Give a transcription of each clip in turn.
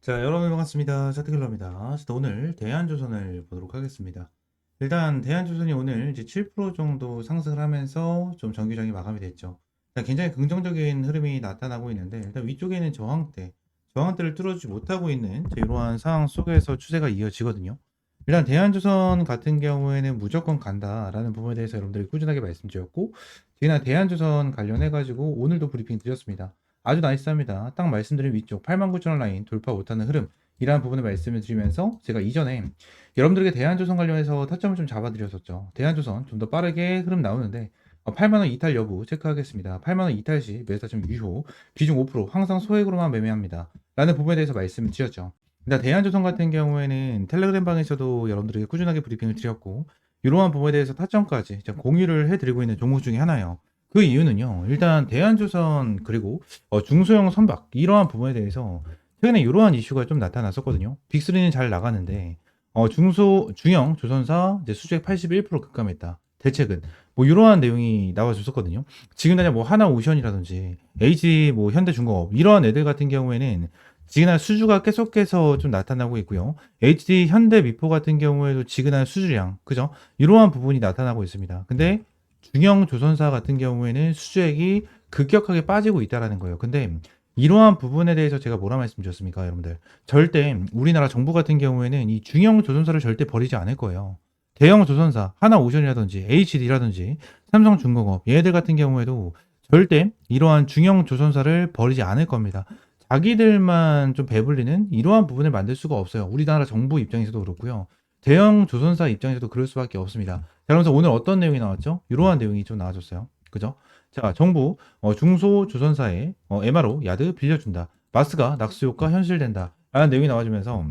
자, 여러분 반갑습니다. 차트킬러입니다. 오늘 대한조선을 보도록 하겠습니다. 일단 대한조선이 오늘 이제 7% 정도 상승을 하면서 좀 정규장이 마감이 됐죠. 일단 굉장히 긍정적인 흐름이 나타나고 있는데 일단 위쪽에 있는 저항대를 뚫어주지 못하고 있는 이러한 상황 속에서 추세가 이어지거든요. 일단 대한조선 같은 경우에는 무조건 간다라는 부분에 대해서 여러분들이 꾸준하게 말씀드렸고, 제가 대한조선 관련해가지고 오늘도 브리핑 드렸습니다. 아주 나이스합니다. 딱 말씀드린 위쪽 89,000원 라인 돌파 못하는 흐름, 이러한 부분을 말씀을 드리면서 제가 이전에 여러분들에게 대한조선 관련해서 타점을 좀 잡아드렸었죠. 대한조선 좀 더 빠르게 흐름 나오는데 8만원 이탈 여부 체크하겠습니다. 8만원 이탈 시 매수 타점 유효, 비중 5%, 항상 소액으로만 매매합니다 라는 부분에 대해서 말씀을 드렸죠. 일단 대한조선 같은 경우에는 텔레그램 방에서도 여러분들에게 꾸준하게 브리핑을 드렸고, 이러한 부분에 대해서 타점까지 공유를 해드리고 있는 종목 중에 하나예요. 그 이유는요, 일단 대한조선 그리고 중소형 선박 이러한 부분에 대해서 최근에 이러한 이슈가 좀 나타났었거든요. 빅3는 잘 나가는데 중형 조선사 이제 수주액 81% 급감했다. 대책은 뭐 이러한 내용이 나와줬었거든요. 지금 당장 뭐 하나오션이라든지 H 뭐 현대중공업 이러한 애들 같은 경우에는 지금한 수주가 계속해서 좀 나타나고 있고요. HD 현대미포 같은 경우에도 지금한 수주량, 그죠? 이러한 부분이 나타나고 있습니다. 근데 중형 조선사 같은 경우에는 수주액이 급격하게 빠지고 있다라는 거예요. 근데 이러한 부분에 대해서 제가 뭐라 말씀드렸습니까, 여러분들? 절대 우리나라 정부 같은 경우에는 이 중형 조선사를 절대 버리지 않을 거예요. 대형 조선사, 하나오션이라든지 HD라든지 삼성중공업 얘들 같은 경우에도 절대 이러한 중형 조선사를 버리지 않을 겁니다. 자기들만 좀 배불리는 이러한 부분을 만들 수가 없어요. 우리나라 정부 입장에서도 그렇고요. 대형 조선사 입장에서도 그럴 수밖에 없습니다. 자, 그러면서 오늘 어떤 내용이 나왔죠? 이러한 내용이 좀 나와줬어요. 그죠? 자, 정부 중소조선사에 MRO 야드 빌려준다. 마스가 낙수 효과 현실된다. 라는 내용이 나와주면서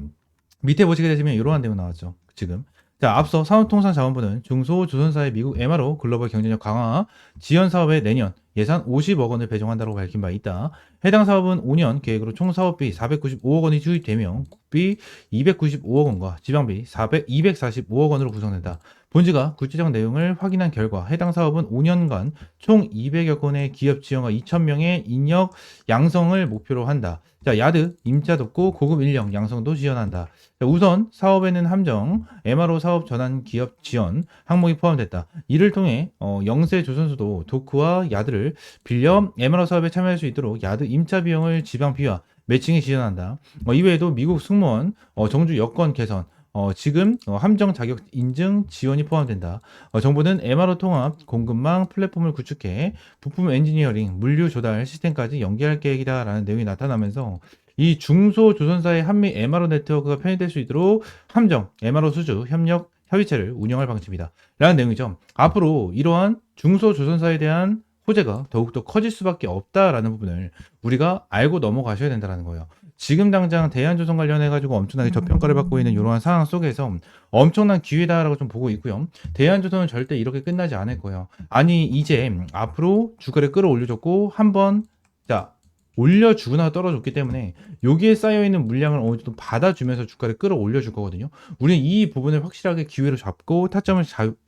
밑에 보시게 되시면 이러한 내용 나왔죠. 지금. 자, 앞서 산업통상자원부는 중소조선사의 미국 MRO 글로벌 경쟁력 강화 지원 사업에 내년 예산 50억 원을 배정한다고 밝힌 바 있다. 해당 사업은 5년 계획으로 총 사업비 495억 원이 투입되며 국비 295억 원과 지방비 245억 원으로 구성된다. 본지가 구체적 내용을 확인한 결과 해당 사업은 5년간 총 200여 건의 기업 지원과 2,000명의 인력 양성을 목표로 한다. 자, 야드, 임자 돕고 고급 인력 양성도 지원한다. 자, 우선 사업에는 함정, MRO 사업 전환 기업 지원 항목이 포함됐다. 이를 통해 영세 조선소도 도크와 야드를 빌려 MRO 사업에 참여할 수 있도록 야드 임차 비용을 지방비와 매칭에 지원한다. 이외에도 미국 승무원 정주 여건 개선, 지금 함정 자격 인증 지원이 포함된다. 정부는 MRO 통합 공급망 플랫폼을 구축해 부품 엔지니어링, 물류 조달 시스템까지 연계할 계획이다라는 내용이 나타나면서 이 중소조선사의 한미 MRO 네트워크가 편의될 수 있도록 함정, MRO 수주, 협력, 협의체를 운영할 방침이다. 라는 내용이죠. 앞으로 이러한 중소조선사에 대한 호재가 더욱더 커질 수밖에 없다라는 부분을 우리가 알고 넘어가셔야 된다는 거예요. 지금 당장 대한조선 관련해가지고 엄청나게 저평가를 받고 있는 이러한 상황 속에서 엄청난 기회다라고 좀 보고 있고요. 대한조선은 절대 이렇게 끝나지 않을 거예요. 아니, 이제 앞으로 주가를 끌어올려줬고 한번 자 올려주거나 떨어졌기 때문에 여기에 쌓여있는 물량을 어느 정도 받아주면서 주가를 끌어올려줄 거거든요. 우리는 이 부분을 확실하게 기회로 잡고 타점을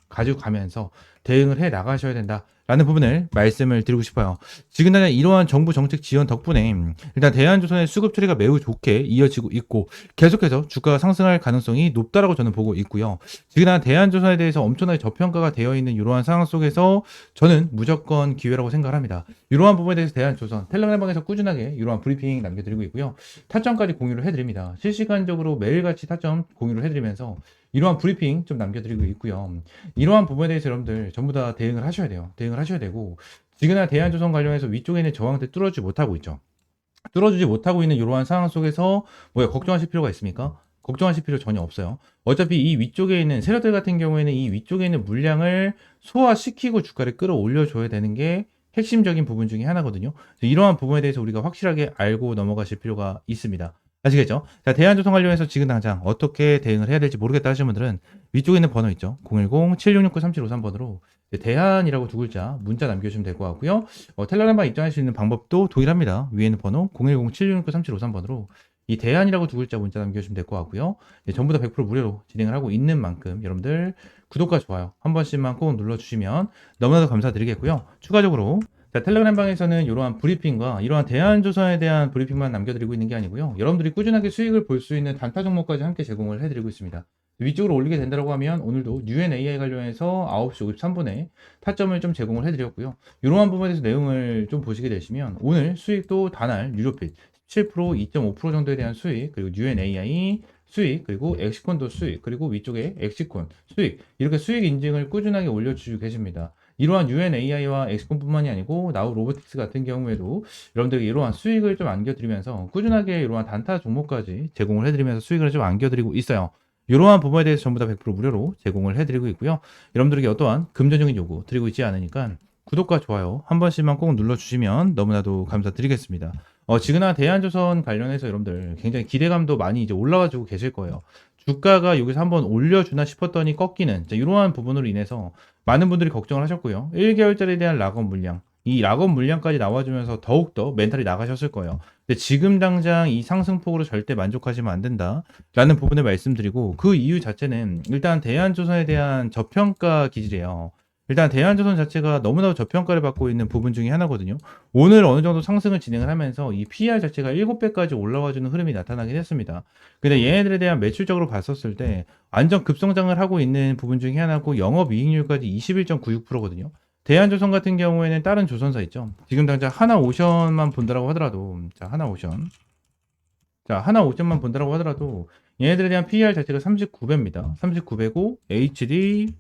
가지고 가면서 대응을 해 나가셔야 된다라는 부분을 말씀을 드리고 싶어요. 지금 당장 이러한 정부 정책 지원 덕분에 일단 대한조선의 수급 처리가 매우 좋게 이어지고 있고 계속해서 주가가 상승할 가능성이 높다라고 저는 보고 있고요. 지금 당장 대한조선에 대해서 엄청나게 저평가가 되어 있는 이러한 상황 속에서 저는 무조건 기회라고 생각을 합니다. 이러한 부분에 대해서 대한조선 텔레그램방에서 꾸준하게 이러한 브리핑 남겨드리고 있고요. 타점까지 공유를 해드립니다. 실시간적으로 매일같이 타점 공유를 해드리면서 이러한 브리핑 좀 남겨드리고 있고요. 이러한 부분에 대해서 여러분들 전부 다 대응을 하셔야 돼요. 대응을 하셔야 되고, 지금은 대한조선 관련해서 위쪽에 있는 저항대 뚫어주지 못하고 있죠. 뚫어주지 못하고 있는 이러한 상황 속에서 걱정하실 필요가 있습니까? 걱정하실 필요 전혀 없어요. 어차피 이 위쪽에 있는 세력들 같은 경우에는 이 위쪽에 있는 물량을 소화시키고 주가를 끌어올려줘야 되는 게 핵심적인 부분 중에 하나거든요. 이러한 부분에 대해서 우리가 확실하게 알고 넘어가실 필요가 있습니다. 아시겠죠? 자, 대한조선 관련해서 지금 당장 어떻게 대응을 해야 될지 모르겠다 하시는 분들은 위쪽에 있는 번호 있죠? 010-7669-3753번으로 대한이라고 두 글자 문자 남겨주시면 될 것 같고요. 텔레그램방 입장할 수 있는 방법도 동일합니다. 위에 있는 번호 010-7669-3753번으로 이 대한이라고 두 글자 문자 남겨주시면 될 것 같고요. 전부 다 100% 무료로 진행을 하고 있는 만큼 여러분들 구독과 좋아요 한 번씩만 꼭 눌러주시면 너무나도 감사드리겠고요. 추가적으로 자, 텔레그램 방에서는 이러한 브리핑과 이러한 대한조선에 대한 브리핑만 남겨드리고 있는 게 아니고요. 여러분들이 꾸준하게 수익을 볼 수 있는 단타 종목까지 함께 제공을 해드리고 있습니다. 위쪽으로 올리게 된다고 하면 오늘도 UNAI 관련해서 9시 53분에 타점을 좀 제공을 해드렸고요. 이러한 부분에 대해서 내용을 좀 보시게 되시면 오늘 수익도 단알 유료핏 17% 2.5% 정도에 대한 수익, 그리고 UNAI 수익, 그리고 엑시콘도 수익, 그리고 위쪽에 엑시콘 수익, 이렇게 수익 인증을 꾸준하게 올려주시고 계십니다. 이러한 UNAI와 엑스콘뿐만이 아니고 나우 로보틱스 같은 경우에도 여러분들이 이러한 수익을 좀 안겨드리면서 꾸준하게 이러한 단타 종목까지 제공을 해드리면서 수익을 좀 안겨드리고 있어요. 이러한 부분에 대해서 전부 다 100% 무료로 제공을 해드리고 있고요. 여러분들에게 어떠한 금전적인 요구 드리고 있지 않으니까 구독과 좋아요 한 번씩만 꼭 눌러주시면 너무나도 감사드리겠습니다. 지금은 대한조선 관련해서 여러분들 굉장히 기대감도 많이 이제 올라가지고 계실 거예요. 주가가 여기서 한번 올려주나 싶었더니 꺾이는 이러한 부분으로 인해서 많은 분들이 걱정을 하셨고요. 1개월짜리에 대한 락업 물량, 이 락업 물량까지 나와주면서 더욱더 멘탈이 나가셨을 거예요. 근데 지금 당장 이 상승폭으로 절대 만족하시면 안 된다라는 부분을 말씀드리고, 그 이유 자체는 일단 대한조선에 대한 저평가 기질이에요. 일단 대한조선 자체가 너무나도 저평가를 받고 있는 부분 중에 하나거든요. 오늘 어느 정도 상승을 진행을 하면서 이 PR 자체가 7배까지 올라와주는 흐름이 나타나긴 했습니다. 근데 얘네들에 대한 매출적으로 봤었을 때 완전 급성장을 하고 있는 부분 중에 하나고, 영업이익률까지 21.96%거든요. 대한조선 같은 경우에는 다른 조선사 있죠. 지금 당장 하나오션만 본다라고 하더라도, 자, 하나오션. 자, 하나오션만 본다라고 하더라도 얘네들에 대한 PR 자체가 39배입니다. 39배고, HD,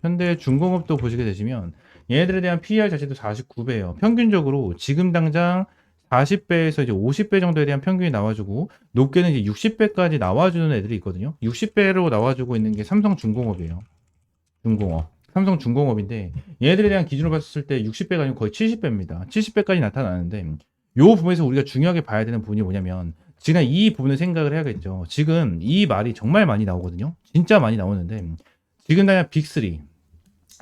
현대중공업도 보시게 되시면 얘네들에 대한 PER 자체도 49배예요. 평균적으로 지금 당장 40배에서 이제 50배 정도에 대한 평균이 나와주고, 높게는 이제 60배까지 나와주는 애들이 있거든요. 60배로 나와주고 있는 게 삼성중공업이에요. 삼성중공업인데 얘네들에 대한 기준으로 봤을 때 60배가 아니고 거의 70배입니다. 70배까지 나타나는데, 요 부분에서 우리가 중요하게 봐야 되는 부분이 뭐냐면, 지금 이 부분을 생각을 해야겠죠. 지금 이 말이 정말 많이 나오거든요. 진짜 많이 나오는데, 지금 당장 빅3,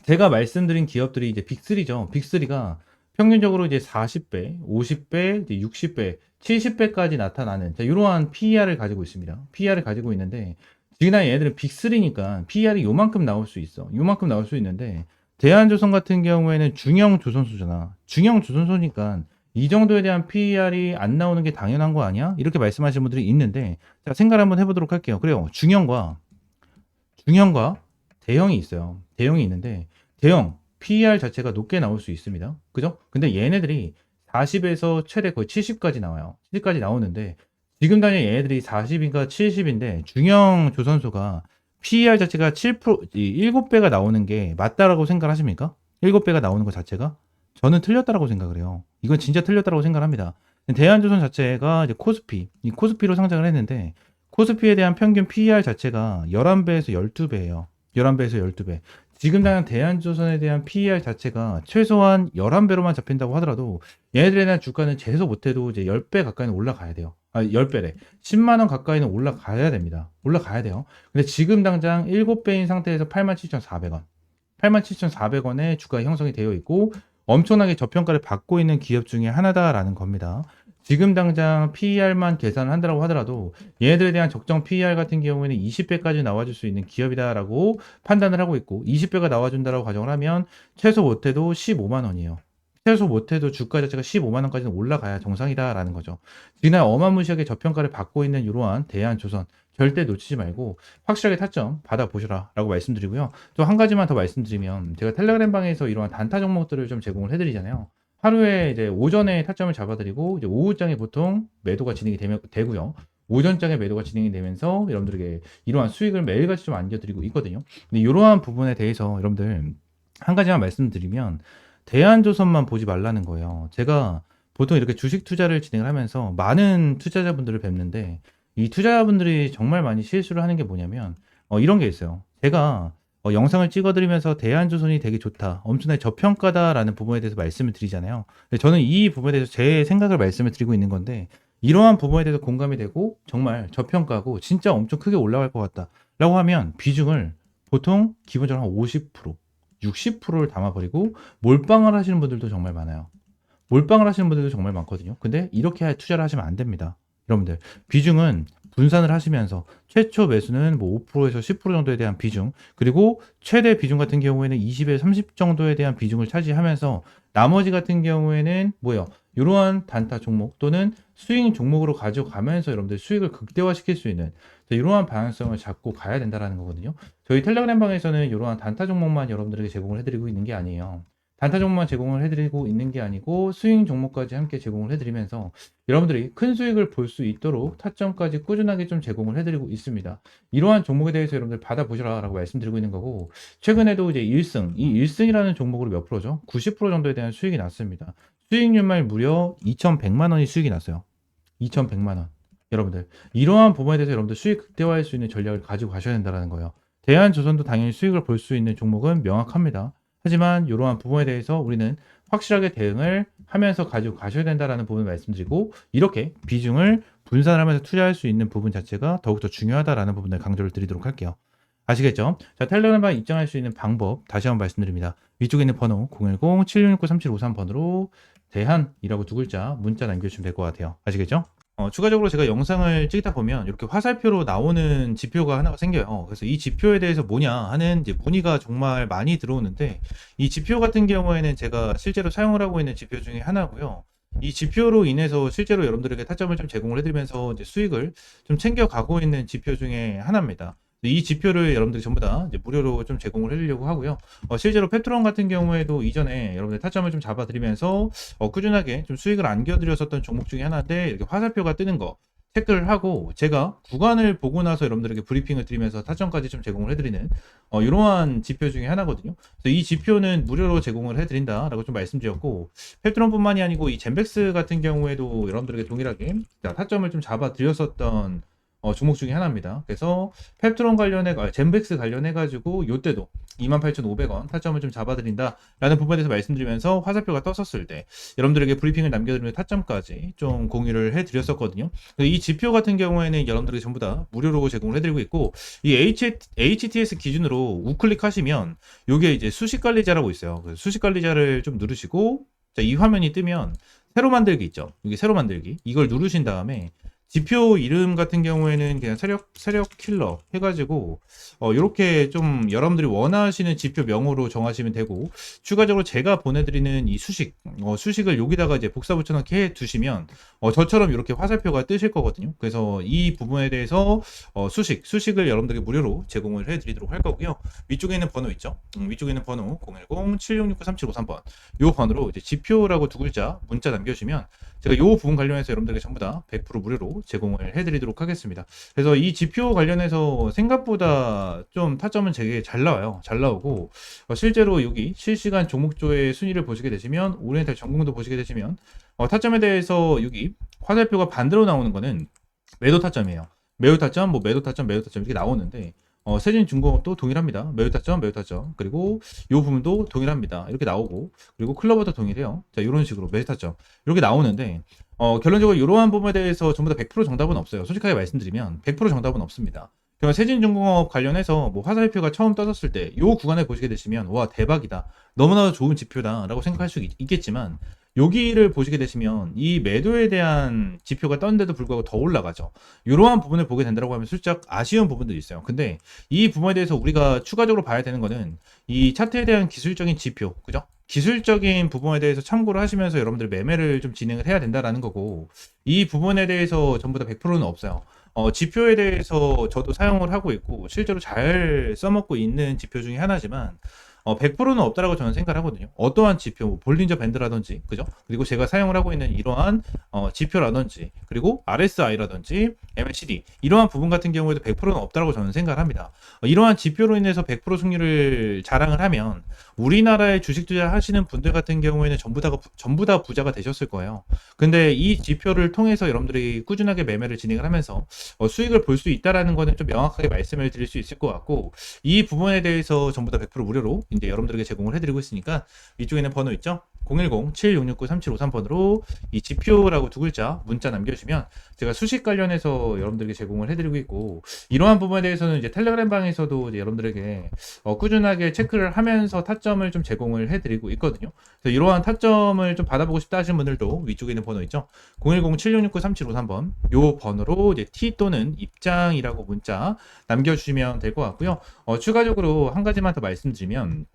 제가 말씀드린 기업들이 이제 빅3죠. 빅3가 평균적으로 이제 40배, 50배, 이제 60배, 70배까지 나타나는 이러한 PER을 가지고 있습니다. PER을 가지고 있는데, 지금 얘네들은 빅3니까 PER이 요만큼 나올 수 있어. 요만큼 나올 수 있는데, 대한조선 같은 경우에는 중형 조선소잖아. 중형 조선소니까 이 정도에 대한 PER이 안 나오는 게 당연한 거 아니야? 이렇게 말씀하시는 분들이 있는데, 자, 생각을 한번 해보도록 할게요. 그래요. 중형과 대형이 있어요. 대형이 있는데, 대형 PER 자체가 높게 나올 수 있습니다. 그죠? 근데 얘네들이 40에서 최대 거의 70까지 나와요. 70까지 나오는데, 지금 당장 얘네들이 40인가 70인데 중형 조선소가 PER 자체가 7%, 7배가 나오는 게 맞다라고 생각하십니까? 7배가 나오는 것 자체가? 저는 틀렸다라고 생각을 해요. 이건 진짜 틀렸다라고 생각합니다. 대한조선 자체가 이제 이 코스피로 상장을 했는데, 코스피에 대한 평균 PER 자체가 11배에서 12배예요. 11배에서 12배. 지금 당장 대한조선에 대한 PER 자체가 최소한 11배로만 잡힌다고 하더라도 얘네들에 대한 주가는 최소 못해도 이제 10배 가까이는 올라가야 돼요. 10배래. 10만원 가까이는 올라가야 됩니다. 올라가야 돼요. 근데 지금 당장 7배인 상태에서 87,400원. 87,400원에 주가 형성이 되어 있고, 엄청나게 저평가를 받고 있는 기업 중에 하나다라는 겁니다. 지금 당장 PER만 계산을 한다고 하더라도 얘네들에 대한 적정 PER 같은 경우에는 20배까지 나와줄 수 있는 기업이다라고 판단을 하고 있고, 20배가 나와준다라고 가정을 하면 최소 못해도 15만 원이에요. 최소 못해도 주가 자체가 15만 원까지는 올라가야 정상이다라는 거죠. 지난 어마무시하게 저평가를 받고 있는 이러한 대한조선 절대 놓치지 말고 확실하게 타점 받아보셔라 라고 말씀드리고요. 또 한 가지만 더 말씀드리면, 제가 텔레그램 방에서 이러한 단타 종목들을 좀 제공을 해드리잖아요. 하루에 이제 오전에 타점을 잡아드리고, 이제 오후장에 보통 매도가 진행이 되고요. 오전장에 매도가 진행이 되면서 여러분들에게 이러한 수익을 매일같이 좀 안겨드리고 있거든요. 근데 이러한 부분에 대해서 여러분들 한 가지만 말씀드리면, 대한조선만 보지 말라는 거예요. 제가 보통 이렇게 주식 투자를 진행을 하면서 많은 투자자분들을 뵙는데, 이 투자자분들이 정말 많이 실수를 하는 게 뭐냐면, 이런 게 있어요. 제가 영상을 찍어드리면서 대한조선이 되게 좋다, 엄청나게 저평가다라는 부분에 대해서 말씀을 드리잖아요. 근데 저는 이 부분에 대해서 제 생각을 말씀을 드리고 있는 건데, 이러한 부분에 대해서 공감이 되고 정말 저평가고 진짜 엄청 크게 올라갈 것 같다라고 하면 비중을 보통 기본적으로 한 50%, 60%를 담아버리고 몰빵을 하시는 분들도 정말 많아요. 몰빵을 하시는 분들도 정말 많거든요. 근데 이렇게 투자를 하시면 안 됩니다. 여러분들 비중은 분산을 하시면서 최초 매수는 뭐 5%에서 10% 정도에 대한 비중, 그리고 최대 비중 같은 경우에는 20에서 30 정도에 대한 비중을 차지하면서 나머지 같은 경우에는 뭐요? 이러한 단타 종목 또는 스윙 종목으로 가져가면서 여러분들 수익을 극대화시킬 수 있는 이러한 방향성을 잡고 가야 된다라는 거거든요. 저희 텔레그램 방에서는 이러한 단타 종목만 여러분들에게 제공을 해드리고 있는 게 아니에요. 단타 종목만 제공을 해드리고 있는 게 아니고 스윙 종목까지 함께 제공을 해드리면서 여러분들이 큰 수익을 볼 수 있도록 타점까지 꾸준하게 좀 제공을 해드리고 있습니다. 이러한 종목에 대해서 여러분들 받아보시라 라고 말씀드리고 있는 거고, 최근에도 이제 1승, 이 1승이라는 종목으로 몇 프로죠? 90% 정도에 대한 수익이 났습니다. 수익률만 무려 2,100만 원이 수익이 났어요. 2,100만 원. 여러분들 이러한 부분에 대해서 여러분들 수익 극대화할 수 있는 전략을 가지고 가셔야 된다는 거예요. 대한조선도 당연히 수익을 볼 수 있는 종목은 명확합니다. 하지만 이러한 부분에 대해서 우리는 확실하게 대응을 하면서 가지고 가셔야 된다는 부분을 말씀드리고, 이렇게 비중을 분산을 하면서 투자할 수 있는 부분 자체가 더욱더 중요하다라는 부분을 강조를 드리도록 할게요. 아시겠죠? 자, 텔레그램에 입장할 수 있는 방법 다시 한번 말씀드립니다. 위쪽에 있는 번호 010-7669-3753번으로 대한이라고 두 글자 문자 남겨주시면 될 것 같아요. 아시겠죠? 추가적으로 제가 영상을 찍다 보면 이렇게 화살표로 나오는 지표가 하나가 생겨요. 그래서 이 지표에 대해서 뭐냐 하는 이제 문의가 정말 많이 들어오는데, 이 지표 같은 경우에는 제가 실제로 사용을 하고 있는 지표 중에 하나고요. 이 지표로 인해서 실제로 여러분들에게 타점을 좀 제공을 해드리면서 이제 수익을 좀 챙겨가고 있는 지표 중에 하나입니다. 이 지표를 여러분들이 전부 다 이제 무료로 좀 제공을 해드리려고 하고요. 실제로 페트론 같은 경우에도 이전에 여러분들 타점을 좀 잡아드리면서 꾸준하게 좀 수익을 안겨드렸었던 종목 중에 하나인데, 이렇게 화살표가 뜨는 거 체크를 하고 제가 구간을 보고 나서 여러분들에게 브리핑을 드리면서 타점까지 좀 제공을 해드리는 이러한 지표 중에 하나거든요. 그래서 이 지표는 무료로 제공을 해드린다라고 좀 말씀드렸고, 페트론뿐만이 아니고 이 젠백스 같은 경우에도 여러분들에게 동일하게 타점을 좀 잡아드렸었던 종목 중에 하나입니다. 그래서 펩트론 젠백스 관련해가지고 요때도 28,500원 타점을 좀 잡아드린다라는 부분에 대해서 말씀드리면서 화살표가 떴었을 때 여러분들에게 브리핑을 남겨드리면 타점까지 좀 공유를 해드렸었거든요. 이 지표 같은 경우에는 여러분들에게 전부 다 무료로 제공을 해드리고 있고, 이 HTS 기준으로 우클릭하시면 요게 이제 수식관리자라고 있어요. 수식관리자를 좀 누르시고, 자, 이 화면이 뜨면 새로 만들기 있죠. 여기 새로 만들기, 이걸 누르신 다음에 지표 이름 같은 경우에는 그냥 세력 킬러 해가지고 이렇게 좀 여러분들이 원하시는 지표 명으로 정하시면 되고, 추가적으로 제가 보내드리는 이 수식을 여기다가 이제 복사 붙여넣기 해 두시면 저처럼 이렇게 화살표가 뜨실 거거든요. 그래서 이 부분에 대해서 수식을 여러분들에게 무료로 제공을 해드리도록 할 거고요. 위쪽에 있는 번호 있죠. 위쪽에 있는 번호 010-7669-3753번 이 번호로 이제 지표라고 두 글자 문자 남겨주시면 제가 이 부분 관련해서 여러분들에게 전부 다 100% 무료로 제공을 해드리도록 하겠습니다. 그래서 이 지표 관련해서 생각보다 좀 타점은 되게 잘 나와요. 잘 나오고 실제로 여기 실시간 종목조의 순위를 보시게 되시면, 오리엔탈 전공도 보시게 되시면 타점에 대해서 여기 화살표가 반대로 나오는 거는 매도 타점이에요. 매도 타점, 매도 타점 이렇게 나오는데 세진중공업도 동일합니다. 매도 타점, 그리고 이 부분도 동일합니다. 이렇게 나오고, 그리고 클로버도 동일해요. 자, 이런 식으로 매도 타점 이렇게 나오는데 결론적으로 이러한 부분에 대해서 전부 다 100% 정답은 없어요. 솔직하게 말씀드리면 100% 정답은 없습니다. 그럼 세진중공업 관련해서 화살표가 처음 떠졌을 때 이 구간을 보시게 되시면 와, 대박이다, 너무나도 좋은 지표다 라고 생각할 수 있겠지만, 여기를 보시게 되시면 이 매도에 대한 지표가 떴는데도 불구하고 더 올라가죠. 이러한 부분을 보게 된다고 하면 살짝 아쉬운 부분들이 있어요. 근데 이 부분에 대해서 우리가 추가적으로 봐야 되는 거는 이 차트에 대한 기술적인 지표, 그죠? 기술적인 부분에 대해서 참고를 하시면서 여러분들 매매를 좀 진행을 해야 된다라는 거고, 이 부분에 대해서 전부 다 100%는 없어요. 지표에 대해서 저도 사용을 하고 있고 실제로 잘 써먹고 있는 지표 중에 하나지만 100%는 없다라고 저는 생각을 하거든요. 어떠한 지표, 볼린저 밴드라든지, 그죠? 그리고 제가 사용을 하고 있는 이러한 지표라든지, 그리고 RSI라든지, MACD 이러한 부분 같은 경우에도 100%는 없다라고 저는 생각을 합니다. 이러한 지표로 인해서 100% 승률을 자랑을 하면 우리나라에 주식 투자하시는 분들 같은 경우에는 전부 다 부자가 되셨을 거예요. 근데 이 지표를 통해서 여러분들이 꾸준하게 매매를 진행을 하면서 수익을 볼 수 있다라는 거는 좀 명확하게 말씀을 드릴 수 있을 것 같고, 이 부분에 대해서 전부 다 100% 무료로 이제 여러분들에게 제공을 해드리고 있으니까 위쪽에 있는 번호 있죠? 010-7669-3753번으로 이 지표라고 두 글자 문자 남겨주시면 제가 수식 관련해서 여러분들에게 제공을 해드리고 있고, 이러한 부분에 대해서는 이제 텔레그램 방에서도 이제 여러분들에게 꾸준하게 체크를 하면서 타점을 좀 제공을 해드리고 있거든요. 그래서 이러한 타점을 좀 받아보고 싶다 하시는 분들도 위쪽에 있는 번호 있죠. 010-7669-3753번 요 번호로 이제 T 또는 입장이라고 문자 남겨주시면 될 것 같고요. 추가적으로 한 가지만 더 말씀드리면,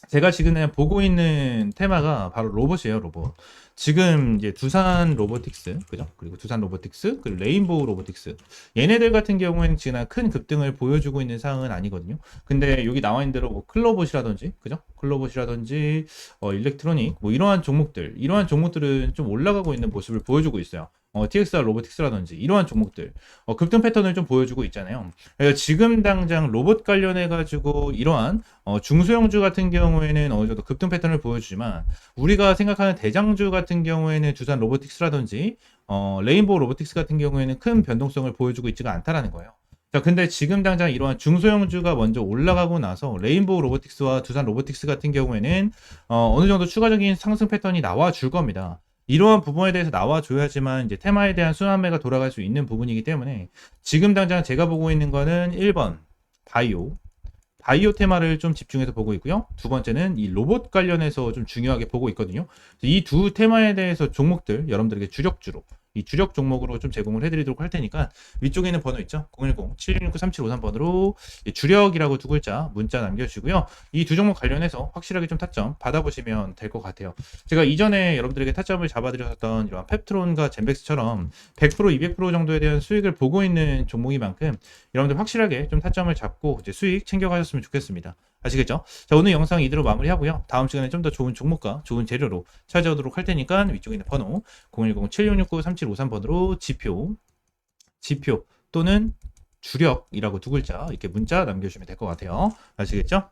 제가 지금 보고 있는 테마가 바로 로봇이에요, 로봇. 지금 이제 두산 로보틱스, 그죠? 그리고 두산 로보틱스, 그리고 레인보우 로보틱스. 얘네들 같은 경우에는 지금 큰 급등을 보여주고 있는 상황은 아니거든요. 근데 여기 나와 있는 대로 뭐 클로봇이라든지, 그죠? 클로봇이라든지, 일렉트로닉, 뭐 이러한 종목들은 좀 올라가고 있는 모습을 보여주고 있어요. TXR 로보틱스라든지 이러한 종목들 급등 패턴을 좀 보여주고 있잖아요. 그래서 지금 당장 로봇 관련해 가지고 이러한 중소형주 같은 경우에는 어느 정도 급등 패턴을 보여주지만, 우리가 생각하는 대장주 같은 경우에는 두산 로보틱스라든지 레인보우 로보틱스 같은 경우에는 큰 변동성을 보여주고 있지가 않다라는 거예요. 자, 근데 지금 당장 이러한 중소형주가 먼저 올라가고 나서 레인보우 로보틱스와 두산 로보틱스 같은 경우에는 어느 정도 추가적인 상승 패턴이 나와 줄 겁니다. 이러한 부분에 대해서 나와줘야지만 이제 테마에 대한 순환매가 돌아갈 수 있는 부분이기 때문에, 지금 당장 제가 보고 있는 거는 1번 바이오 테마를 좀 집중해서 보고 있고요. 두 번째는 이 로봇 관련해서 좀 중요하게 보고 있거든요. 이 두 테마에 대해서 종목들 여러분들에게 주력주로, 이 주력 종목으로 좀 제공을 해드리도록 할 테니까 위쪽에 있는 번호 있죠? 010-7669-3753번으로 주력이라고 두 글자 문자 남겨주시고요. 이 두 종목 관련해서 확실하게 좀 타점 받아보시면 될 것 같아요. 제가 이전에 여러분들에게 타점을 잡아드렸던 이런 펩트론과 젠백스처럼 100%, 200% 정도에 대한 수익을 보고 있는 종목인 만큼 여러분들 확실하게 좀 타점을 잡고 이제 수익 챙겨가셨으면 좋겠습니다. 아시겠죠? 자, 오늘 영상 이대로 마무리하고요. 다음 시간에 좀 더 좋은 종목과 좋은 재료로 찾아오도록 할 테니까 위쪽에 있는 번호 010-7669-3753번으로 지표 또는 주력이라고 두 글자 이렇게 문자 남겨주시면 될 것 같아요. 아시겠죠?